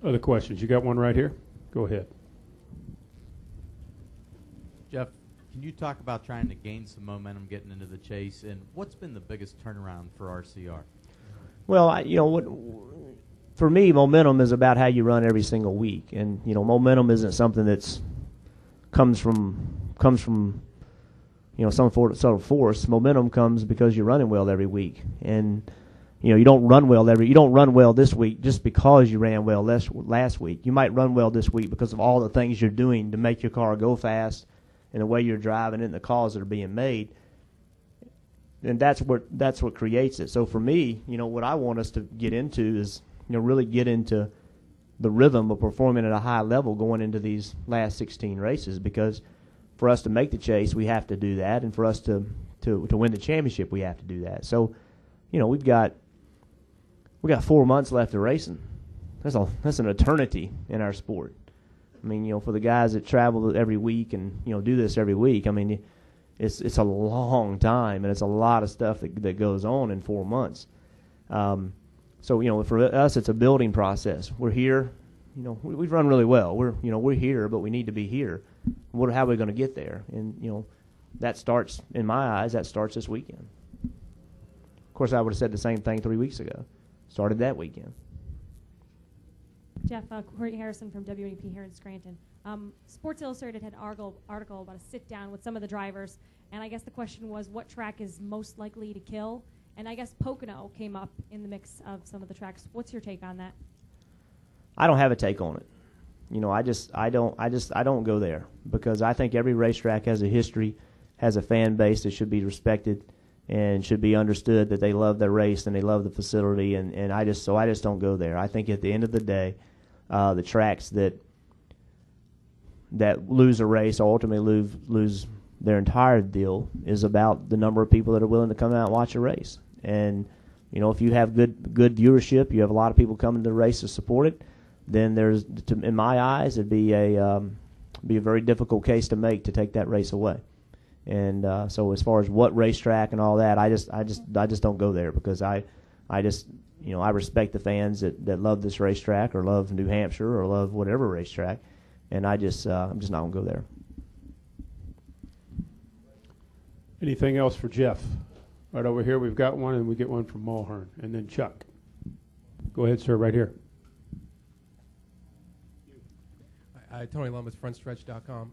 Other questions? You got one right here? Go ahead. Jeff, can you talk about trying to gain some momentum getting into the chase, and what's been the biggest turnaround for RCR? Well, for me, momentum is about how you run every single week, and momentum isn't something that's comes from some sort of force. Momentum comes because you're running well every week, and you don't run well this week just because you ran well last week. You might run well this week because of all the things you're doing to make your car go fast, and the way you're driving and the calls that are being made. And that's what creates it. So for me, what I want us to get into is really get into the rhythm of performing at a high level going into these last 16 races, because for us to make the chase, we have to do that, and for us to win the championship, we have to do that. So, we've got 4 months left of racing. That's an eternity in our sport. I mean, for the guys that travel every week and do this every week, I mean, it's a long time, and it's a lot of stuff that goes on in 4 months. So for us, it's a building process. We're here. We've run really well. We're here, but we need to be here. How are we going to get there? And that starts, in my eyes, this weekend. Of course, I would have said the same thing 3 weeks ago. Started that weekend. Jeff, Courtney Harrison from WNEP here in Scranton. Sports Illustrated had an article about a sit-down with some of the drivers, and I guess the question was what track is most likely to kill? And I guess Pocono came up in the mix of some of the tracks. What's your take on that? I don't have a take on it. I don't go there, because I think every racetrack has a history, has a fan base that should be respected and should be understood that they love their race and they love the facility, and I just don't go there. I think at the end of the day, the tracks that lose a race or ultimately lose their entire deal is about the number of people that are willing to come out and watch a race. And if you have good viewership, you have a lot of people coming to the race to support it, then in my eyes, it'd be a very difficult case to make to take that race away. And so as far as what racetrack and all that, I just don't go there, because I respect the fans that love this racetrack or love New Hampshire or love whatever racetrack, and I'm just not gonna go there. Anything else for Jeff? Right over here, we've got one, and we get one from Mulhern, and then Chuck. Go ahead, sir, right here. Tony Lumbus, frontstretch.com.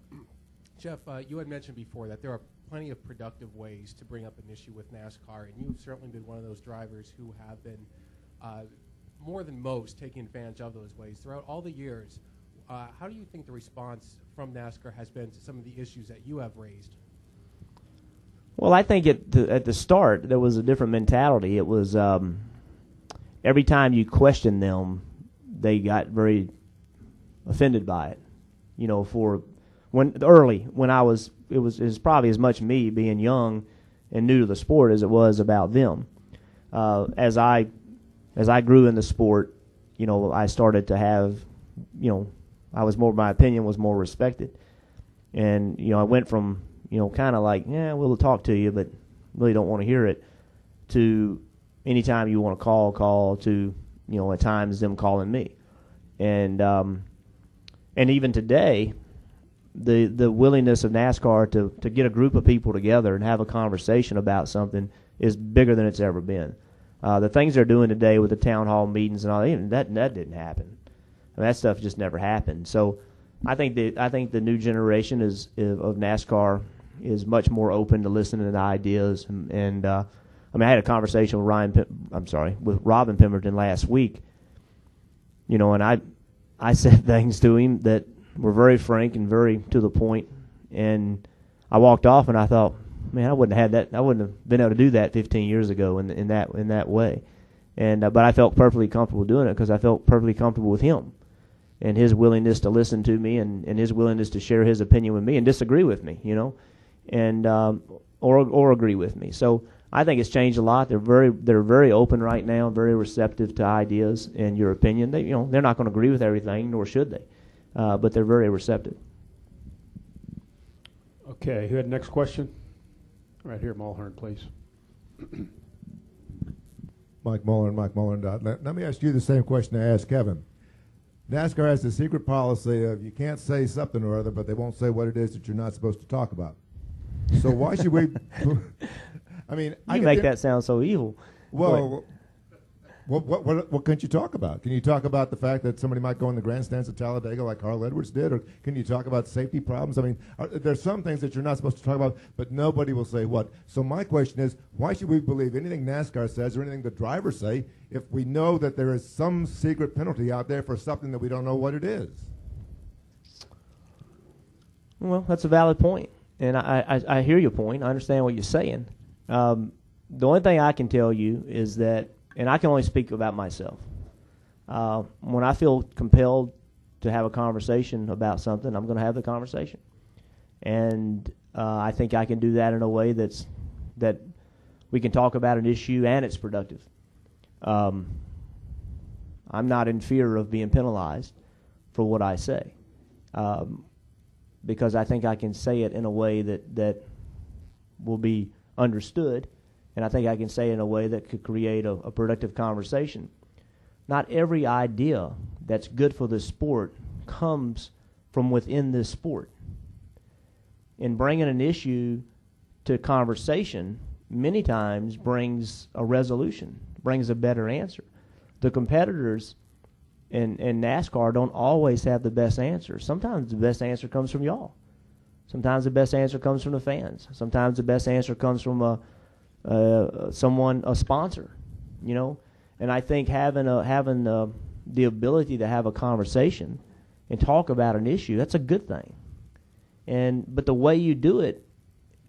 Jeff, you had mentioned before that there are plenty of productive ways to bring up an issue with NASCAR, and you've certainly been one of those drivers who have been, more than most, taking advantage of those ways. Throughout all the years, how do you think the response from NASCAR has been to some of the issues that you have raised? Well, I think at the start there was a different mentality. It was every time you questioned them, they got very offended by it. For when I was, it was probably as much me being young and new to the sport as it was about them. As I grew in the sport, I started to have, my opinion was more respected, and I went from kind of like, yeah, we'll talk to you, but really don't want to hear it, to anytime you want to call to, at times them calling me, and even today, the willingness of NASCAR to get a group of people together and have a conversation about something is bigger than it's ever been. The things they're doing today with the town hall meetings and all, even that didn't happen. I mean, that stuff just never happened. So I think the new generation of NASCAR is much more open to listening to ideas. And I had a conversation with Robin Pemberton last week. And I said things to him that were very frank and very to the point. And I walked off and I thought, man, I wouldn't have been able to do that 15 years ago in that way. And but I felt perfectly comfortable doing it because I felt perfectly comfortable with him and his willingness to listen to me and his willingness to share his opinion with me and disagree with me, and or agree with me. So I think it's changed a lot. They're very open right now, very receptive to ideas and your opinion. They're not going to agree with everything, nor should they, but they're very receptive. Okay, who had the next question? Right here, Mulhern, please. Mike Mullen, MikeMullen.net. Let me ask you the same question I asked Kevin. NASCAR has the secret policy of you can't say something or other, but they won't say what it is that you're not supposed to talk about. So why should we? I mean, You make that sound so evil. Well, what can't you talk about? Can you talk about the fact that somebody might go in the grandstands at Talladega like Carl Edwards did, or can you talk about safety problems? I mean, there's some things that you're not supposed to talk about, but nobody will say what. So my question is, why should we believe anything NASCAR says or anything the drivers say if we know that there is some secret penalty out there for something that we don't know what it is? Well, that's a valid point, and I hear your point. I understand what you're saying. The only thing I can tell you is that, and I can only speak about myself, when I feel compelled to have a conversation about something, I'm going to have the conversation. And I think I can do that in a way that we can talk about an issue and it's productive. I'm not in fear of being penalized for what I say, because I think I can say it in a way that will be understood, and I think I can say it in a way that could create a productive conversation. Not every idea that's good for the sport comes from within this sport. And bringing an issue to conversation many times brings a resolution, brings a better answer. The competitors in NASCAR don't always have the best answer. Sometimes the best answer comes from y'all. Sometimes the best answer comes from the fans. Sometimes the best answer comes from a sponsor, you know. And I think having the ability to have a conversation and talk about an issue, that's a good thing. But the way you do it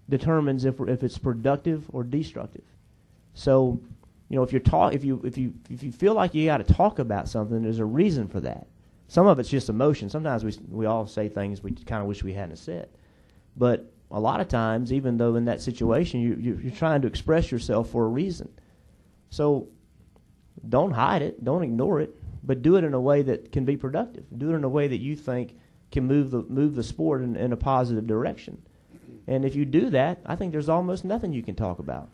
determines if it's productive or destructive. So, you know, if you feel like you got to talk about something, there's a reason for that. Some of it's just emotion. Sometimes we all say things we kind of wish we hadn't said. But a lot of times, even though in that situation you're trying to express yourself for a reason. So don't hide it, don't ignore it, but do it in a way that can be productive. Do it in a way that you think can move the sport in a positive direction. And if you do that, I think there's almost nothing you can talk about.